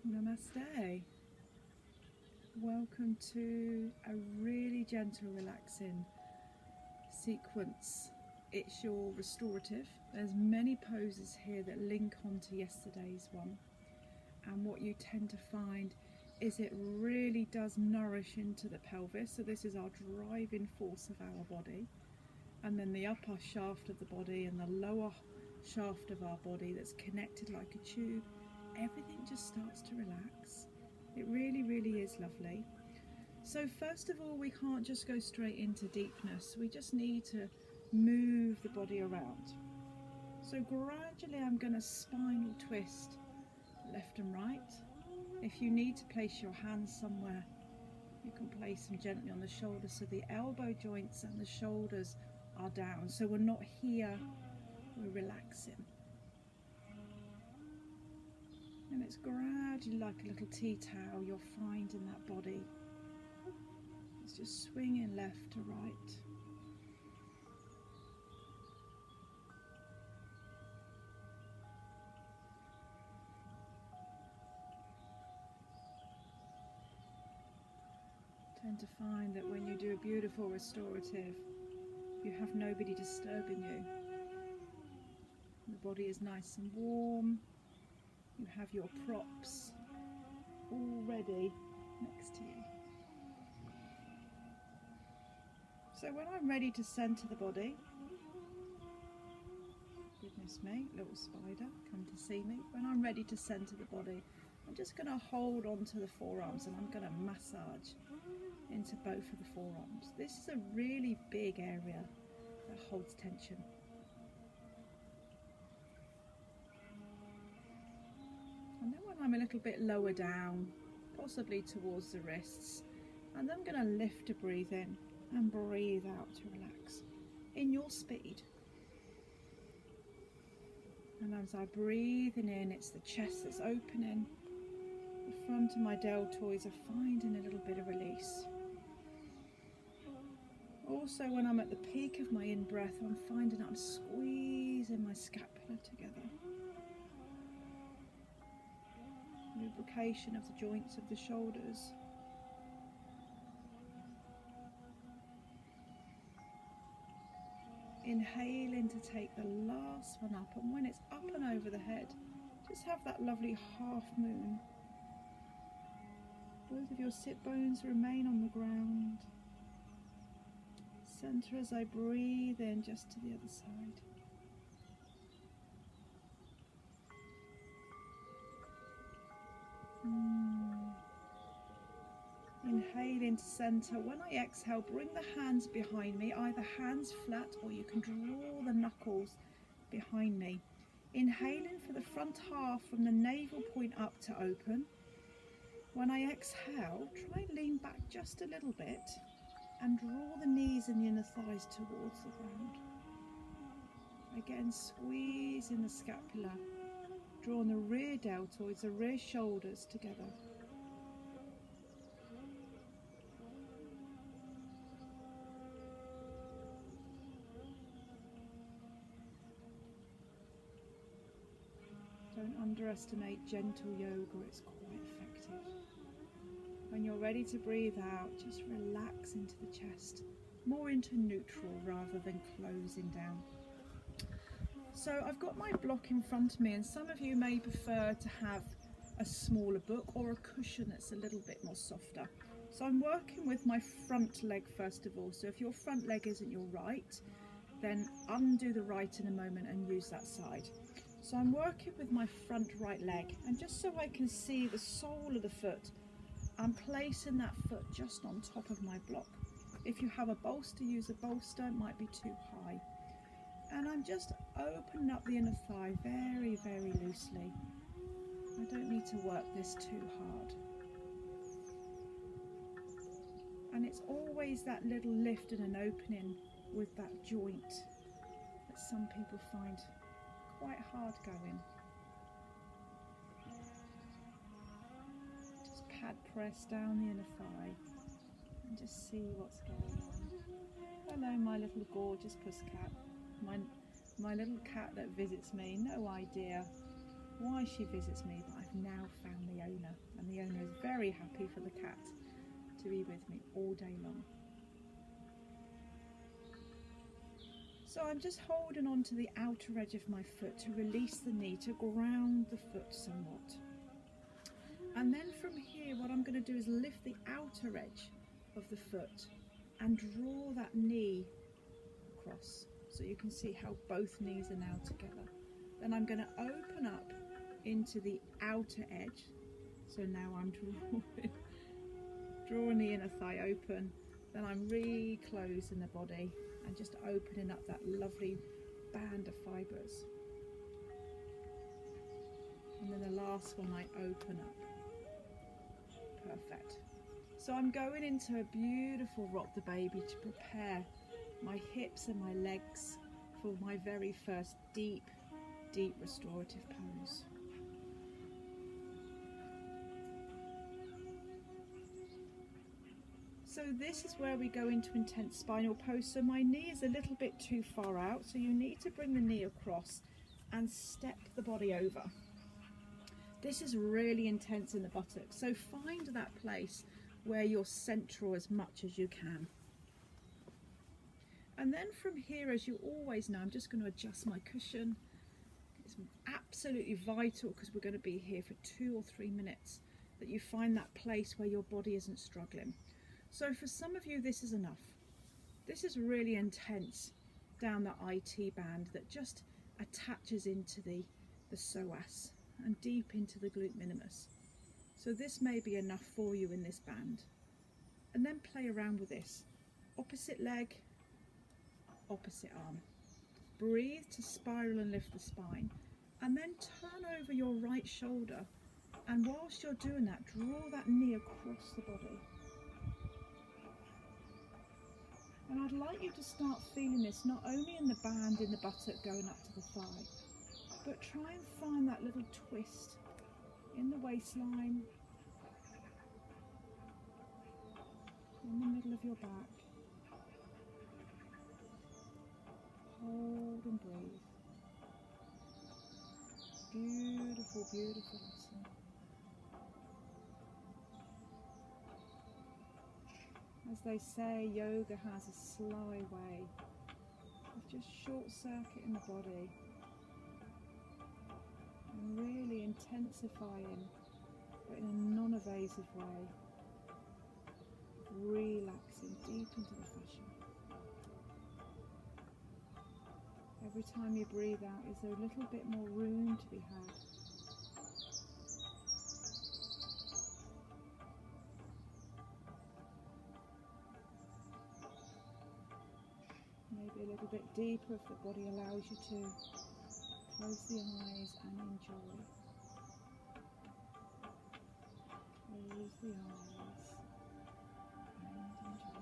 Namaste. Welcome to a really gentle, relaxing sequence. It's your restorative. There's many poses here that link onto yesterday's one, and what you tend to find is it really does nourish into the pelvis. So this is our driving force of our body, and then the upper shaft of the body and the lower shaft of our body that's connected like a tube. Everything just starts to relax. It really, really is lovely. So first of all, we can't just go straight into deepness. We just need to move the body around. So gradually I'm going to spinal twist left and right. If you need to place your hands somewhere, you can place them gently on the shoulders so the elbow joints and the shoulders are down. So we're not here, we're relaxing. And it's gradually like a little tea towel you'll find in that body. It's just swinging left to right. Tend to find that when you do a beautiful restorative, you have nobody disturbing you. The body is nice and warm. You have your props all ready next to you. So when I'm ready to center the body, goodness me, little spider, come to see me. When I'm ready to center the body, I'm just going to hold on to the forearms and I'm going to massage into both of the forearms. This is a really big area that holds tension. And then when I'm a little bit lower down, possibly towards the wrists, and then I'm going to lift to breathe in and breathe out to relax in your speed. And as I breathe in, it's the chest that's opening. The front of my deltoids are finding a little bit of release. Also, when I'm at the peak of my in-breath, I'm finding I'm squeezing my scapula together. Lubrication of the joints of the shoulders. Inhaling to take the last one up, and when it's up and over the head, just have that lovely half moon. Both of your sit bones remain on the ground. Center as I breathe in just to the other side. Inhale into center. When I exhale, bring the hands behind me, either hands flat or you can draw the knuckles behind me. Inhaling for the front half from the navel point up to open. When I exhale, try and lean back just a little bit and draw the knees and the inner thighs towards the ground. Again, squeezing the scapula, drawing the rear deltoids, the rear shoulders together. Don't underestimate gentle yoga, it's quite effective. When you're ready to breathe out, just relax into the chest, more into neutral rather than closing down. So I've got my block in front of me, and some of you may prefer to have a smaller book or a cushion that's a little bit more softer. So I'm working with my front leg first of all. So if your front leg isn't your right, then undo the right in a moment and use that side. So I'm working with my front right leg, and just so I can see the sole of the foot, I'm placing that foot just on top of my block. If you have a bolster, use a bolster, it might be too high. And I'm just opening up the inner thigh very, very loosely. I don't need to work this too hard. And it's always that little lift and an opening with that joint that some people find quite hard going. Just pad press down the inner thigh and just see what's going on. Hello, my little gorgeous pussy cat. My little cat that visits me, no idea why she visits me, but I've now found the owner, and the owner is very happy for the cat to be with me all day long. So I'm just holding on to the outer edge of my foot to release the knee, to ground the foot somewhat. And then from here, what I'm going to do is lift the outer edge of the foot and draw that knee across, so you can see how both knees are now together. Then I'm going to open up into the outer edge. So now I'm drawing the inner thigh open. Then I'm reclosing the body and just opening up that lovely band of fibres. And then the last one I open up. Perfect. So I'm going into a beautiful rock the baby to prepare my hips and my legs for my very first deep restorative pose. So this is where we go into intense spinal pose. So my knee is a little bit too far out, so you need to bring the knee across and step the body over. This is really intense in the buttocks, so find that place where you're central as much as you can. And then from here, as you always know, I'm just going to adjust my cushion. It's absolutely vital, because we're going to be here for 2 or 3 minutes, that you find that place where your body isn't struggling. So for some of you, this is enough. This is really intense down the IT band that just attaches into the psoas and deep into the glute minimus. So this may be enough for you in this band. And then play around with this. Opposite leg, opposite arm. Breathe to spiral and lift the spine. And then turn over your right shoulder. And whilst you're doing that, draw that knee across the body. And I'd like you to start feeling this not only in the band in the buttock going up to the thigh, but try and find that little twist in the waistline, in the middle of your back. Hold and breathe. Beautiful, beautiful lesson. As they say, yoga has a sly way of just short-circuiting the body and really intensifying, but in a non-evasive way, relaxing deep into the fascia. Every time you breathe out, is there a little bit more room to be had? Maybe a little bit deeper if the body allows you to. Close the eyes and enjoy. Close the eyes and enjoy.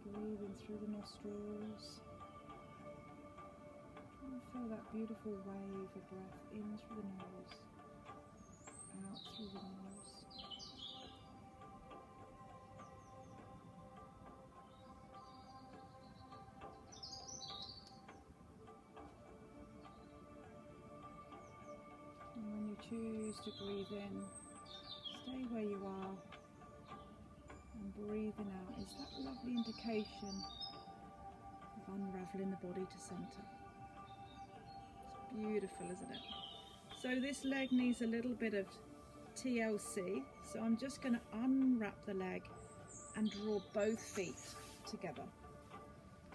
Breathing through the nostrils. And feel that beautiful wave of breath in through the nose, out through the nose. Choose to breathe in, stay where you are, and breathing out is that lovely indication of unravelling the body to centre. It's beautiful, isn't it? So this leg needs a little bit of TLC, so I'm just going to unwrap the leg and draw both feet together.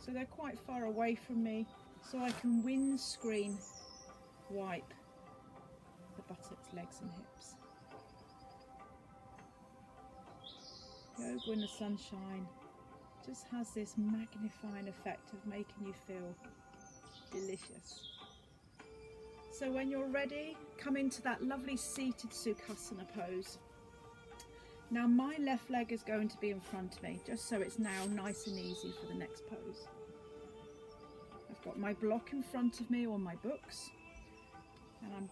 So they're quite far away from me, so I can windscreen wipe the buttocks, legs and hips. Yoga in the sunshine just has this magnifying effect of making you feel delicious. So when you're ready, come into that lovely seated Sukhasana pose. Now my left leg is going to be in front of me, just so it's now nice and easy for the next pose. I've got my block in front of me, or my books. And I'm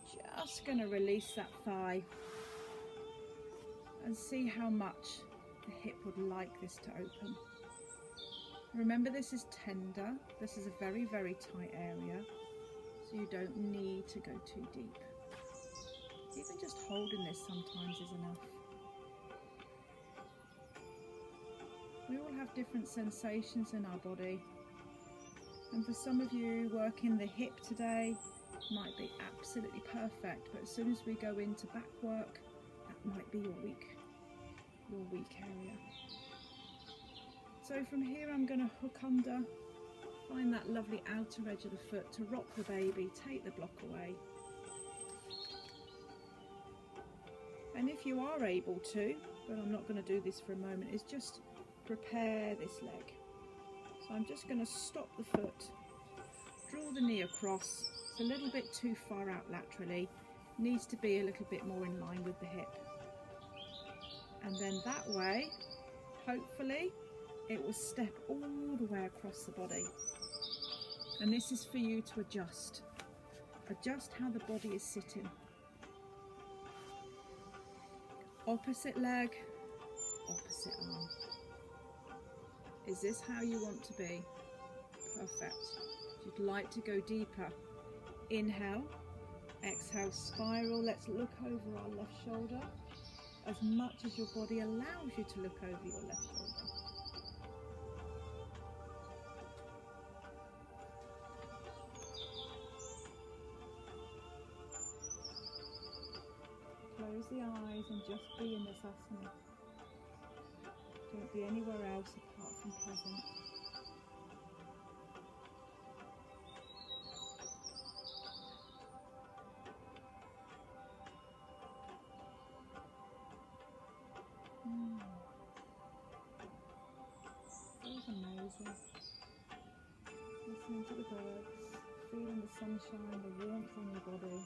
just going to release that thigh and see how much the hip would like this to open. Remember, this is tender. This is a very, very tight area, so you don't need to go too deep. Even just holding this sometimes is enough. We all have different sensations in our body, and for some of you, working the hip today might be absolutely perfect, but as soon as we go into back work, that might be your weak area. So from here I'm going to hook under, find that lovely outer edge of the foot to rock the baby, take the block away. And if you are able to, but I'm not going to do this for a moment, is just prepare this leg. So I'm just going to stop the foot, draw the knee across. It's a little bit too far out laterally, needs to be a little bit more in line with the hip. And then that way, hopefully, it will step all the way across the body. And this is for you to adjust how the body is sitting. Opposite leg, opposite arm. Is this how you want to be? Perfect. If you'd like to go deeper, inhale, exhale, spiral. Let's look over our left shoulder as much as your body allows you to look over your left shoulder. Close the eyes and just be in this asana. Don't be anywhere else apart from present. That was amazing. Listening to the birds, feeling the sunshine, the warmth on your body.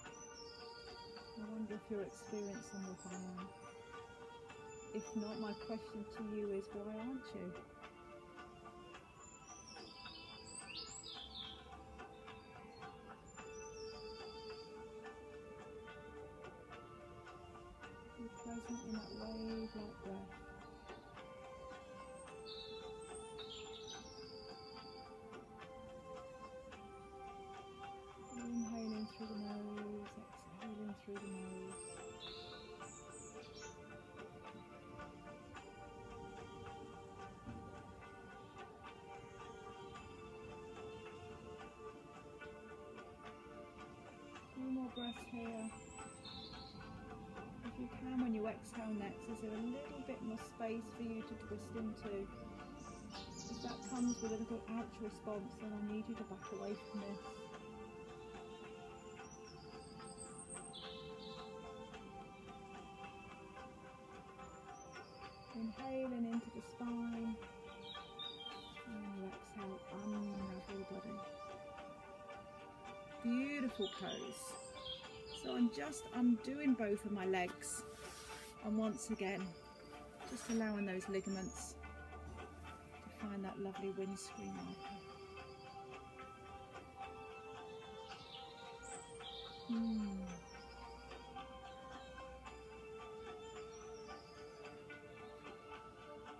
I wonder if you're experiencing what I am. If not, my question to you is, why aren't you? Be present in that wave-like breath. Inhaling through the nose, exhaling through the nose. Few more breaths here. If you can, when you exhale next, is there a little bit more space for you to twist into? If that comes with a little ouch response, then I need you to back away from this. Inhaling into the spine, and exhale, unravel the body. Beautiful pose. So I'm just undoing both of my legs, and once again, just allowing those ligaments to find that lovely windscreen marker.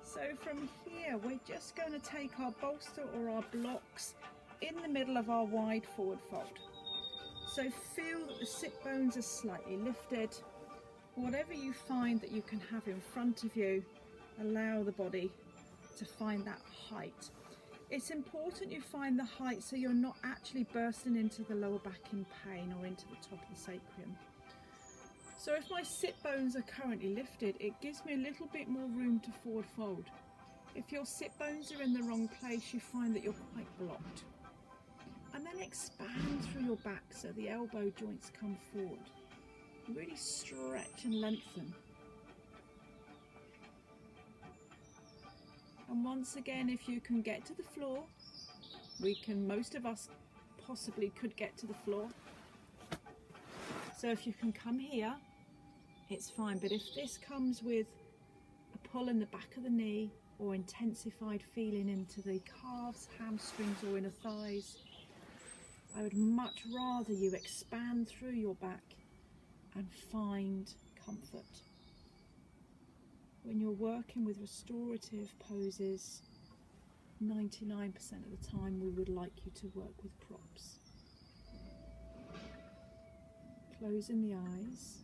So from here, we're just going to take our bolster or our blocks in the middle of our wide forward fold. So feel that the sit bones are slightly lifted. Whatever you find that you can have in front of you, allow the body to find that height. It's important you find the height so you're not actually bursting into the lower back in pain or into the top of the sacrum. So if my sit bones are currently lifted, it gives me a little bit more room to forward fold. If your sit bones are in the wrong place, you find that you're quite blocked. And then expand through your back so the elbow joints come forward. Really stretch and lengthen. And once again, if you can get to the floor, most of us possibly could get to the floor. So if you can come here, it's fine. But if this comes with a pull in the back of the knee or intensified feeling into the calves, hamstrings or inner thighs, I would much rather you expand through your back and find comfort. When you're working with restorative poses, 99% of the time we would like you to work with props. Closing the eyes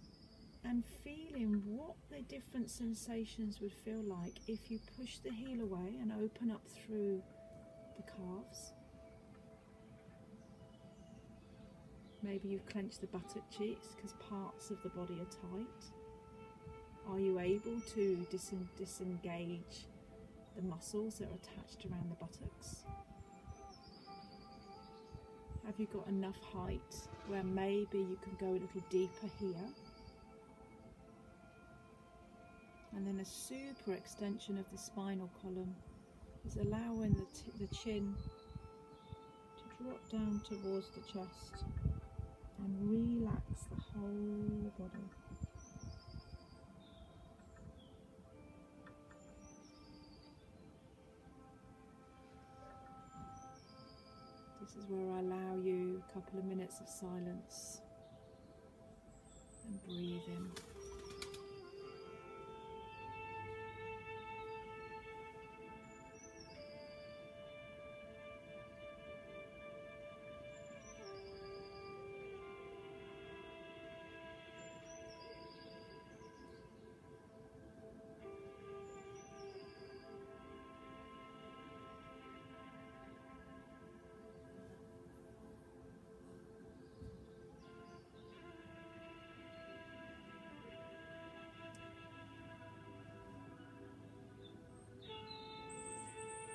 and feeling what the different sensations would feel like if you push the heel away and open up through the calves. Maybe you've clenched the buttock cheeks because parts of the body are tight. Are you able to disengage the muscles that are attached around the buttocks? Have you got enough height where maybe you can go a little deeper here? And then a super extension of the spinal column is allowing the chin to drop down towards the chest and relax the whole body. This is where I allow you a couple of minutes of silence and breathing.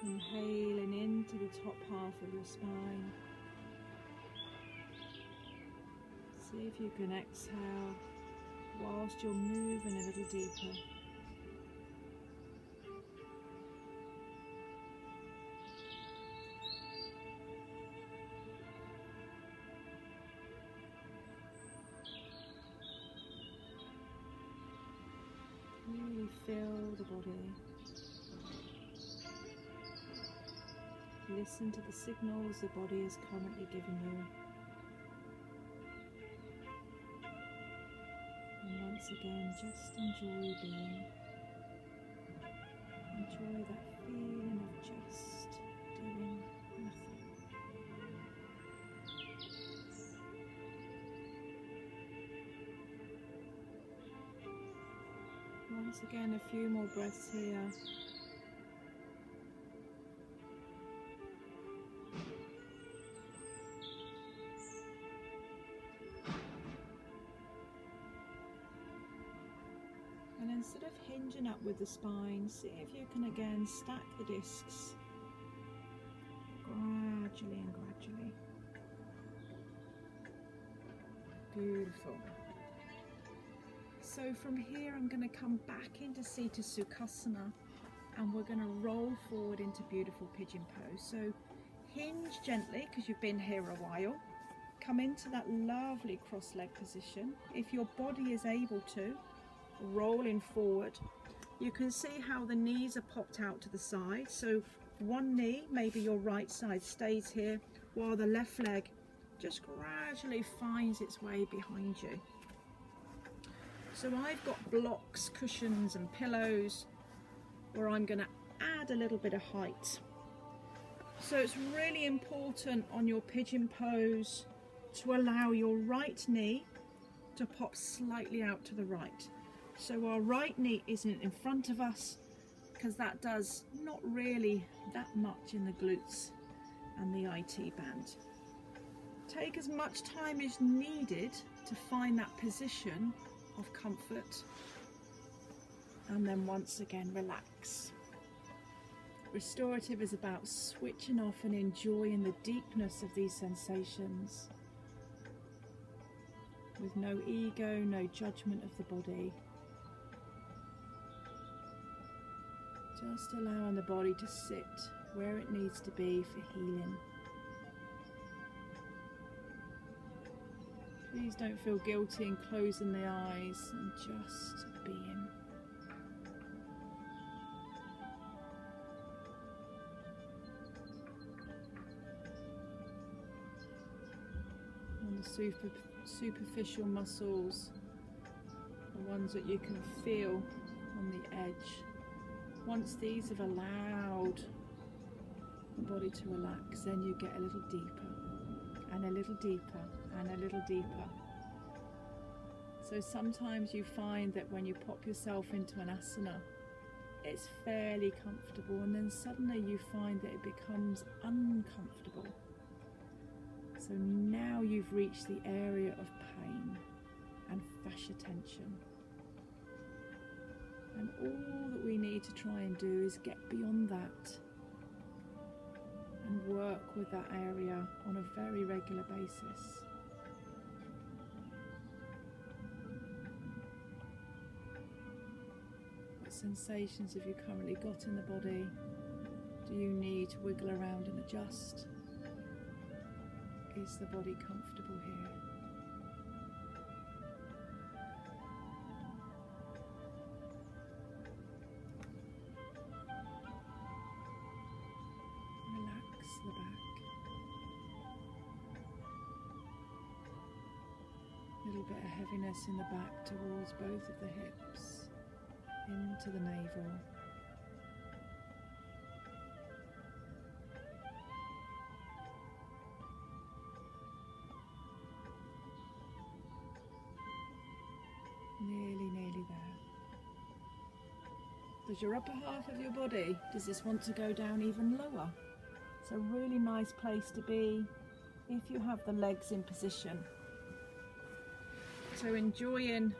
Inhaling into the top half of your spine. See if you can exhale whilst you're moving a little deeper. Really feel the body. Listen to the signals the body is currently giving you. And once again, just enjoy being. Enjoy that feeling of just doing nothing. Once again, a few more breaths here. And instead of hinging up with the spine, see if you can again stack the discs gradually and gradually. Beautiful. So from here I'm going to come back into Seated Sukhasana and we're going to roll forward into beautiful pigeon pose. So hinge gently because you've been here a while. Come into that lovely cross-leg position. If your body is able to, rolling forward. You can see how the knees are popped out to the side. So one knee, maybe your right side, stays here while the left leg just gradually finds its way behind you. So I've got blocks, cushions and pillows where I'm going to add a little bit of height. So it's really important on your pigeon pose to allow your right knee to pop slightly out to the right. So our right knee isn't in front of us because that does not really that much in the glutes and the IT band. Take as much time as needed to find that position of comfort and then once again relax. Restorative is about switching off and enjoying the deepness of these sensations with no ego, no judgment of the body. Just allowing the body to sit where it needs to be for healing. Please don't feel guilty in closing the eyes and just being. And the superficial muscles, the ones that you can feel on the edge. Once these have allowed the body to relax, then you get a little deeper and a little deeper and a little deeper. So sometimes you find that when you pop yourself into an asana, it's fairly comfortable, and then suddenly you find that it becomes uncomfortable. So now you've reached the area of pain and fascia tension. And all that we need to try and do is get beyond that and work with that area on a very regular basis. What sensations have you currently got in the body? Do you need to wiggle around and adjust? Is the body comfortable here? Relax the back. A little bit of heaviness in the back towards both of the hips, into the navel. Nearly there. Does your upper half of your body, does this want to go down even lower? It's a really nice place to be if you have the legs in position. So enjoying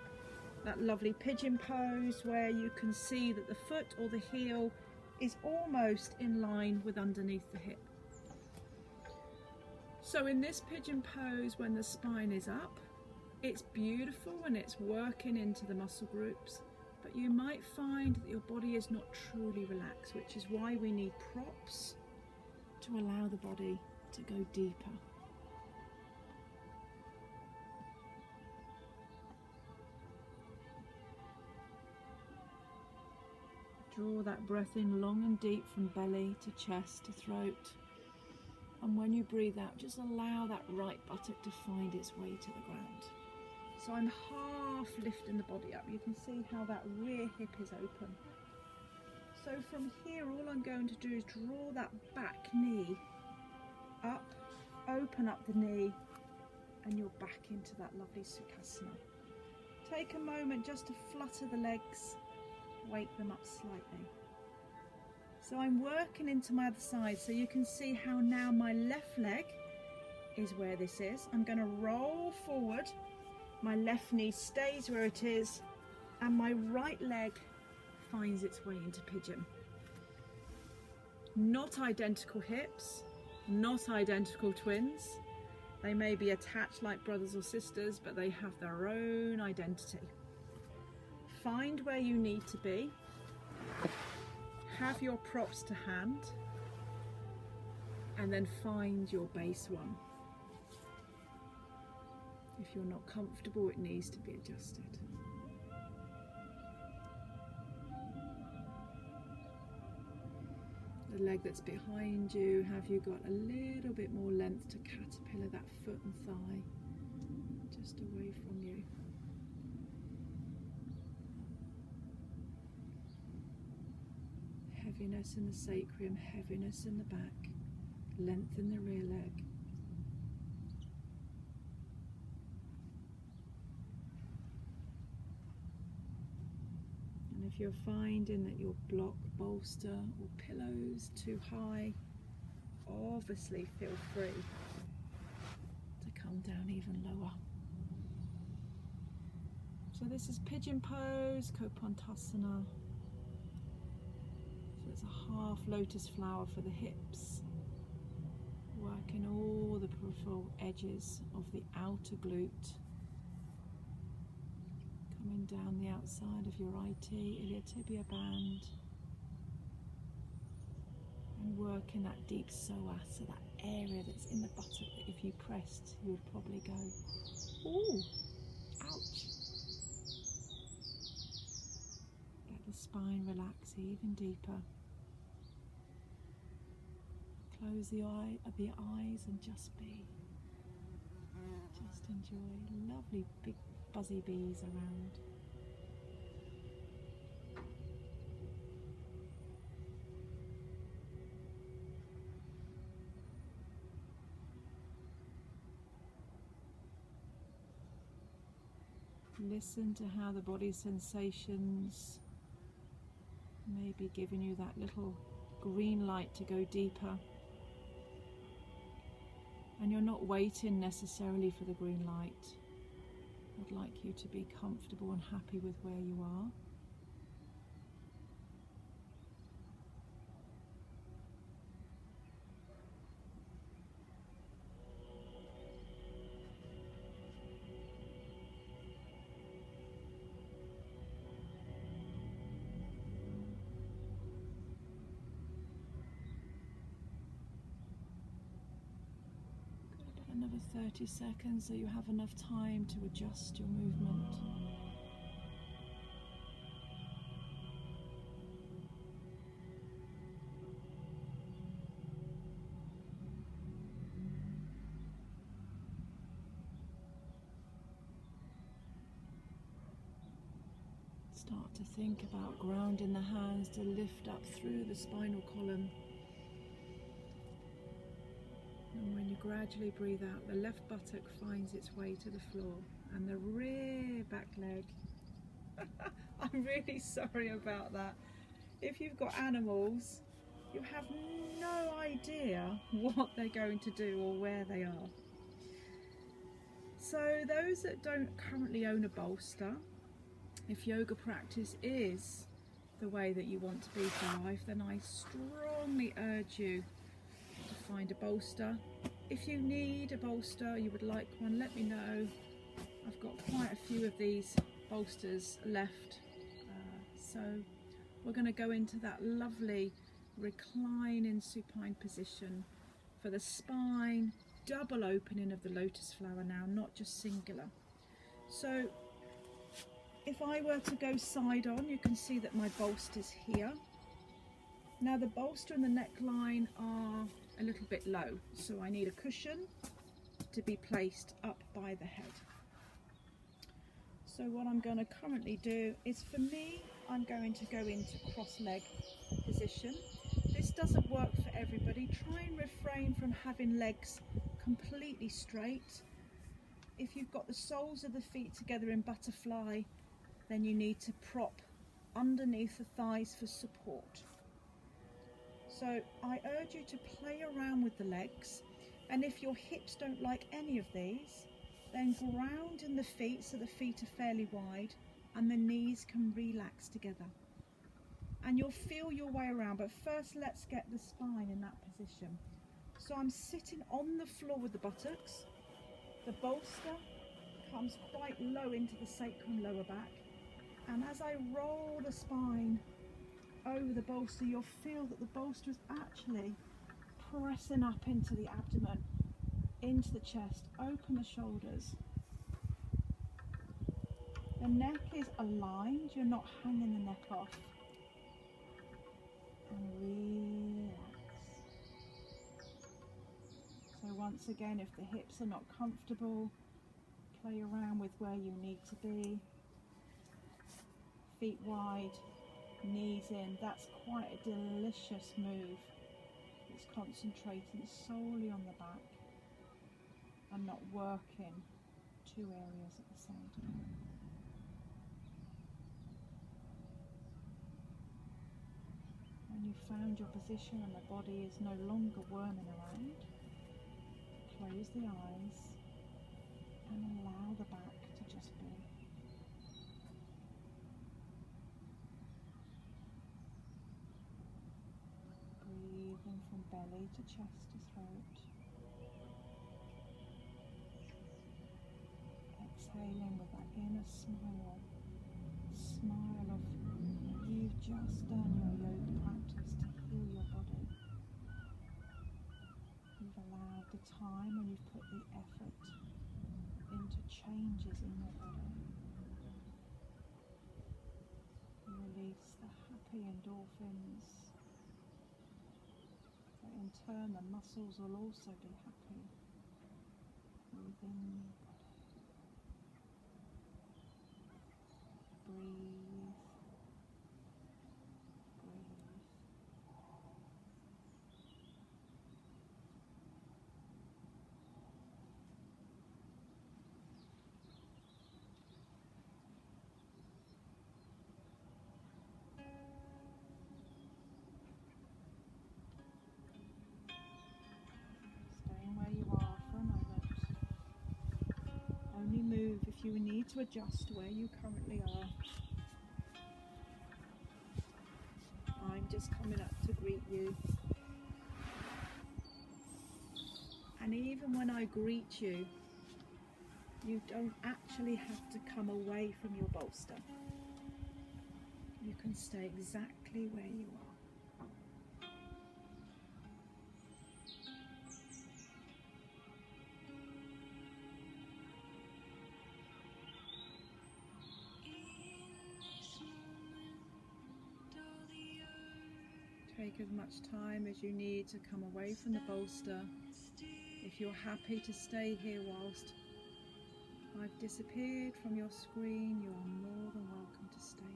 that lovely pigeon pose where you can see that the foot or the heel is almost in line with underneath the hip. So in this pigeon pose, when the spine is up, it's beautiful and it's working into the muscle groups, but you might find that your body is not truly relaxed, which is why we need props to allow the body to go deeper. Draw that breath in long and deep from belly to chest to throat. And when you breathe out, just allow that right buttock to find its way to the ground. So I'm half lifting the body up. You can see how that rear hip is open. So from here, all I'm going to do is draw that back knee up, open up the knee, and you're back into that lovely Sukhasana. Take a moment just to flutter the legs, wake them up slightly. So I'm working into my other side, so you can see how now my left leg is where this is. I'm going to roll forward. My left knee stays where it is, and my right leg finds its way into pigeon. Not identical hips, not identical twins. They may be attached like brothers or sisters, but they have their own identity. Find where you need to be. Have your props to hand, and then find your base one. If you're not comfortable, it needs to be adjusted. The leg that's behind you, have you got a little bit more length to caterpillar that foot and thigh just away from you? Heaviness in the sacrum, heaviness in the back, length in the rear leg. And if you're finding that your block, bolster or pillows too high, obviously feel free to come down even lower. So this is pigeon pose, Kopantasana. So it's a half lotus flower for the hips, working all the peripheral edges of the outer glute, coming down the outside of your IT, iliotibial band, and working that deep psoas, so that area that's in the buttock that if you pressed you would probably go, ooh, ouch. Let the spine relax even deeper. Close the eyes and just be. Just enjoy lovely big buzzy bees around. Listen to how the body sensations may be giving you that little green light to go deeper. And you're not waiting necessarily for the green light. I'd like you to be comfortable and happy with where you are. Another 30 seconds so you have enough time to adjust your movement. Start to think about grounding the hands to lift up through the spinal column. And when you gradually breathe out, the left buttock finds its way to the floor and the rear back leg. I'm really sorry about that. If you've got animals, you have no idea what they're going to do or where they are. So those that don't currently own a bolster, if yoga practice is the way that you want to be for life, then I strongly urge you to find a bolster. If you need a bolster, you would like one, let me know. I've got quite a few of these bolsters left. So we're going to go into that lovely reclining supine position for the spine, double opening of the lotus flower now, not just singular. So if I were to go side on, you can see that my bolster's here. Now the bolster and the neckline are a little bit low, so I need a cushion to be placed up by the head. So what I'm going to currently do is, for me, I'm going to go into cross-leg position. This doesn't work for everybody. Try and refrain from having legs completely straight. If you've got the soles of the feet together in butterfly, then you need to prop underneath the thighs for support. So I urge you to play around with the legs, and if your hips don't like any of these, then ground in the feet so the feet are fairly wide and the knees can relax together. And you'll feel your way around, but first let's get the spine in that position. So I'm sitting on the floor with the buttocks. The bolster comes quite low into the sacrum lower back, and as I roll the spine over the bolster, you'll feel that the bolster is actually pressing up into the abdomen, into the chest. Open the shoulders. The neck is aligned, you're not hanging the neck off. And relax. So once again, if the hips are not comfortable, play around with where you need to be. Feet wide, knees in. That's quite a delicious move. It's concentrating solely on the back and not working two areas at the same time. When you've found your position and the body is no longer worming around, close the eyes and allow the back to just be. Breathing from belly to chest to throat. Exhaling with that inner smile. Smile of you've just done your yoga practice to heal your body. You've allowed the time and you've put the effort into changes in your body. You release the happy endorphins. So in turn the muscles will also be happy within your body. Breathe. you need to adjust where you currently are, I'm just coming up to greet you. And even when I greet you, you don't actually have to come away from your bolster. You can stay exactly where you are. Take as much time as you need to come away from the bolster. If you're happy to stay here whilst I've disappeared from your screen, you're more than welcome to stay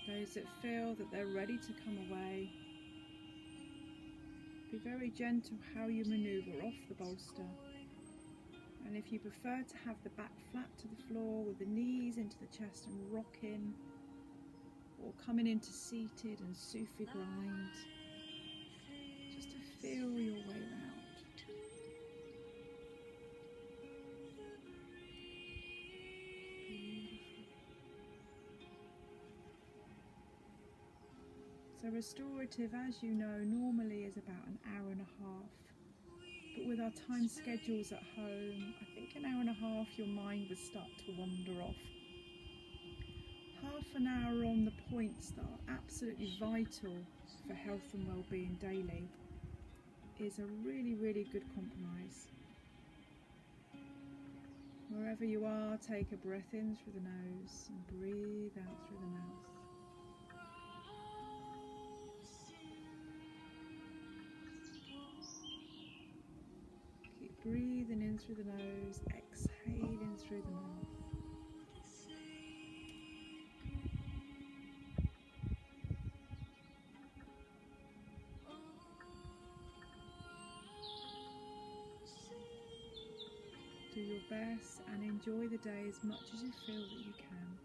here. Those that feel that they're ready to come away, be very gentle how you manoeuvre off the bolster. And if you prefer to have the back flat to the floor with the knees into the chest and rocking, or coming into seated and Sufi grind, just to feel your way around. So restorative, as you know, normally is about an hour and a half. But with our time schedules at home, I think an hour and a half your mind would start to wander off. Half an hour on the points that are absolutely vital for health and well-being daily is a really, really good compromise. Wherever you are, take a breath in through the nose and breathe out through the mouth. Keep breathing in through the nose, exhaling through the mouth. Do your best and enjoy the day as much as you feel that you can.